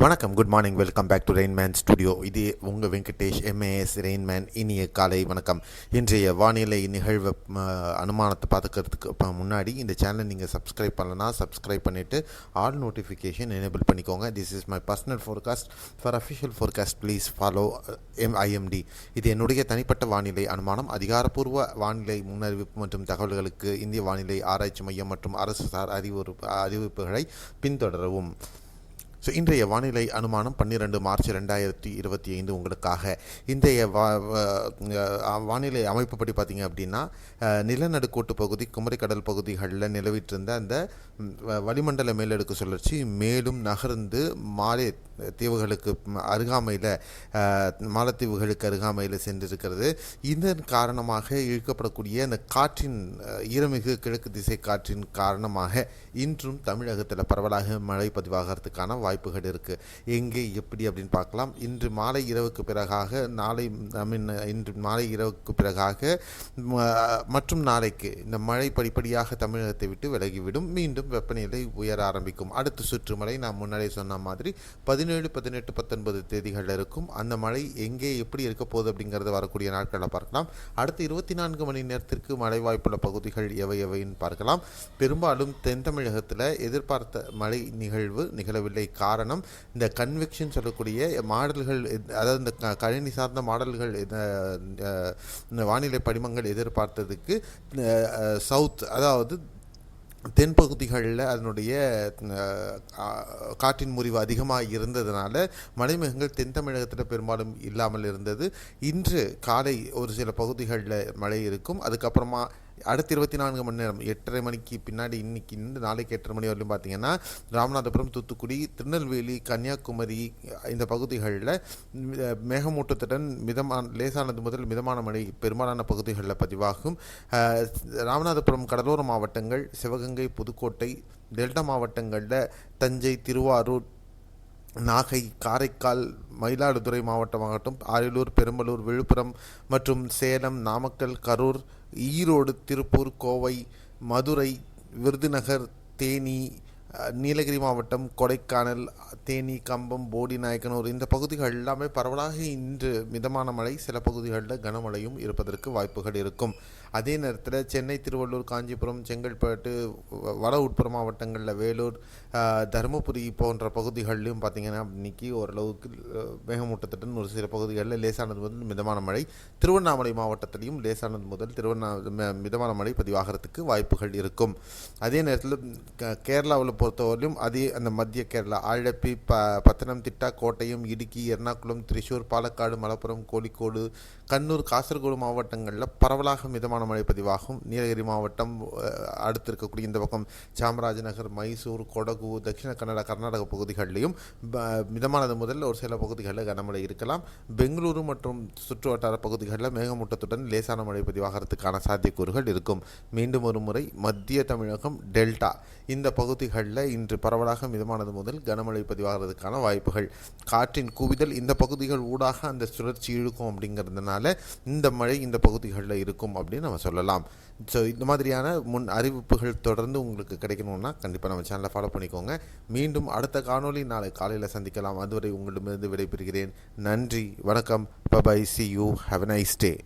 வணக்கம், good morning, welcome back to Rainman studio. இது உங்கள் வெங்கடேஷ் எம்ஏஎஸ் ரெயின்மேன். இனிய காலை வணக்கம். இன்றைய வானிலை நிகழ்வு அனுமானத்தை பார்த்துக்கிறதுக்கு முன்னாடி இந்த சேனலை நீங்கள் சப்ஸ்கிரைப் பண்ணலன்னா சப்ஸ்கிரைப் பண்ணிவிட்டு ஆல் நோட்டிஃபிகேஷன் எனேபிள் பண்ணிக்கோங்க. This is my personal forecast. For official forecast please follow IMD. இது என்னுடைய தனிப்பட்ட வானிலை அனுமானம். அதிகாரப்பூர்வ வானிலை முன்னறிவிப்பு மற்றும் தகவல்களுக்கு இந்திய வானிலை ஆராய்ச்சி மையம் மற்றும் அரசு சார் அறிவிப்புகளை பின்தொடரவும். இன்றைய வானிலை அனுமானம் 12 மார்ச் 2025 உங்களுக்காக. இன்றைய வானிலை அமைப்புப்படி பார்த்திங்க அப்படின்னா, நிலநடுக்கோட்டு பகுதி குமரி கடல் பகுதிகளில் நிலவிட்டிருந்த அந்த வளிமண்டல மேலடுக்கு சுழற்சி மேலும் நகர்ந்து மாலத்தீவுகளுக்கு அருகாமையில் சென்றிருக்கிறது. இதன் காரணமாக இழுக்கப்படக்கூடிய அந்த காற்றின் ஈரமிகு கிழக்கு திசை காற்றின் காரணமாக இன்றும் தமிழகத்தில் பரவலாக மழை பதிவாகிறதுக்கான வாய்ப்புகள் இருக்குது. எங்கே எப்படி அப்படின்னு பார்க்கலாம். இன்று மாலை இரவுக்கு பிறகாக மற்றும் நாளைக்கு இந்த மழை படிப்படியாக தமிழகத்தை விட்டு விலகிவிடும். மீண்டும் வெப்பநிலை உயர ஆரம்பிக்கும். அடுத்த சுற்று மழை நான் முன்னாடி சொன்ன மாதிரி 17, 18, 19 தேதிகளில் இருக்கும். அந்த மழை எங்கே எப்படி இருக்க போகுது அப்படிங்கிறத வரக்கூடிய நாட்களில் பார்க்கலாம். அடுத்த 24 மணி நேரத்திற்கு மழை வாய்ப்புள்ள பகுதிகள் எவைன்னு பார்க்கலாம். பெரும்பாலும் தென் தமிழகத்தில் எதிர்பார்த்த மழை நிகழவில்லை. காரணம், இந்த கன்வெக்ஷன் சொல்லக்கூடிய மாடல்கள், அதாவது இந்த கணினி சார்ந்த மாடல்கள், இந்த வானிலை படிமங்கள் எதிர்பார்த்ததுக்கு சவுத், அதாவது தென்பகுதிகளில் அதனுடைய காற்றின் முறிவு அதிகமாக இருந்ததுனால மழைமேகங்கள் தென் தமிழகத்தில் பெரும்பாலும் இல்லாமல் இருந்தது. இன்று காலை ஒரு சில பகுதிகளில் மழை இருக்கும். அதுக்கப்புறமா அடுத்த 24 மணி நேரம் 8:30 மணிக்கு பின்னாடி நாளைக்கு 8:30 மணி வரலையும் பார்த்தீங்கன்னா, ராமநாதபுரம், தூத்துக்குடி, திருநெல்வேலி, கன்னியாகுமரி இந்த பகுதிகளில் மேகமூட்டத்துடன் லேசானது முதல் மிதமான மழை பெரும்பாலான பகுதிகளில் பதிவாகும். ராமநாதபுரம் கடலோர மாவட்டங்கள், சிவகங்கை, புதுக்கோட்டை, டெல்டா மாவட்டங்களில் தஞ்சை, திருவாரூர், நாகை, காரைக்கால், மயிலாடுதுறை மாவட்டமாகட்டும், அரியலூர், பெரம்பலூர், விழுப்புரம் மற்றும் சேலம், நாமக்கல், கரூர், ஈரோடு, திருப்பூர், கோவை, மதுரை, விருதுநகர், தேனி, நீலகிரி மாவட்டம், கொடைக்கானல், தேனி, கம்பம், போடி நாயக்கனூர் இந்த பகுதிகள் எல்லாமே பரவலாக இன்று மிதமான மழை, சில பகுதிகளில் கனமழையும் இருப்பதற்கு வாய்ப்புகள் இருக்கும். அதே நேரத்தில் சென்னை, திருவள்ளூர், காஞ்சிபுரம், செங்கல்பட்டு, வட உட்புற மாவட்டங்களில் வேலூர், தருமபுரி போன்ற பகுதிகளிலும் பார்த்திங்கன்னா இன்றைக்கி ஓரளவுக்கு மேகமூட்டத்துடன் ஒரு சில பகுதிகளில் லேசானது முதல் மிதமான மழை, திருவண்ணாமலை மாவட்டத்திலையும் லேசானது முதல் மிதமான மழை பதிவாகிறதுக்கு வாய்ப்புகள் இருக்கும். அதே நேரத்தில் கேரளாவில் பொறுத்தவரையிலும் அந்த மத்திய கேரளா, ஆழப்பி, பத்தனம்திட்டா, கோட்டயம், இடுக்கி, எர்ணாகுளம், திரிசூர், பாலக்காடு, மலப்புரம், கோழிக்கோடு, கண்ணூர், காசர்கோடு மாவட்டங்களில் பரவலாக மிதமான மழை பதிவாகும். நீலகிரி மாவட்டம் அடுத்து இருக்கக்கூடிய இந்த பக்கம் சாமராஜநகர், மைசூர், கொடகு, தட்சிண கன்னடா, கர்நாடக பகுதிகளிலையும் மிதமானது முதல் ஒரு சில பகுதிகளில் கனமழை இருக்கலாம். பெங்களூரு மற்றும் சுற்று வட்டார பகுதிகளில் மேகமூட்டத்துடன் லேசான மழை பதிவாகிறதுக்கான சாத்தியக்கூறுகள் இருக்கும். மீண்டும் ஒரு முறை மத்திய தமிழகம், டெல்டா இந்த பகுதிகளில் இன்று பரவலாக மிதமானது முதல் கனமழை பதிவாகிறதுக்கான வாய்ப்புகள். காற்றின் குவிதல் இந்த பகுதிகள் ஊடாக அந்த சுழற்சி இழுக்கும். அப்படிங்கிறதுனால இந்த மழை இந்த பகுதிகளில் இருக்கும் அப்படின்னு நம்ம சொல்லலாம். ஸோ இந்த மாதிரியான முன் அறிவிப்புகள் தொடர்ந்து உங்களுக்கு கிடைக்கணும்னா கண்டிப்பாக நம்ம சேனலை ஃபாலோ பண்ணிக்கோங்க. மீண்டும் அடுத்த காணொலி நாளை காலையில் சந்திக்கலாம். அதுவரை உங்களிடமிருந்து விடைபெறுகிறேன். நன்றி, வணக்கம், by, see you, have a nice day.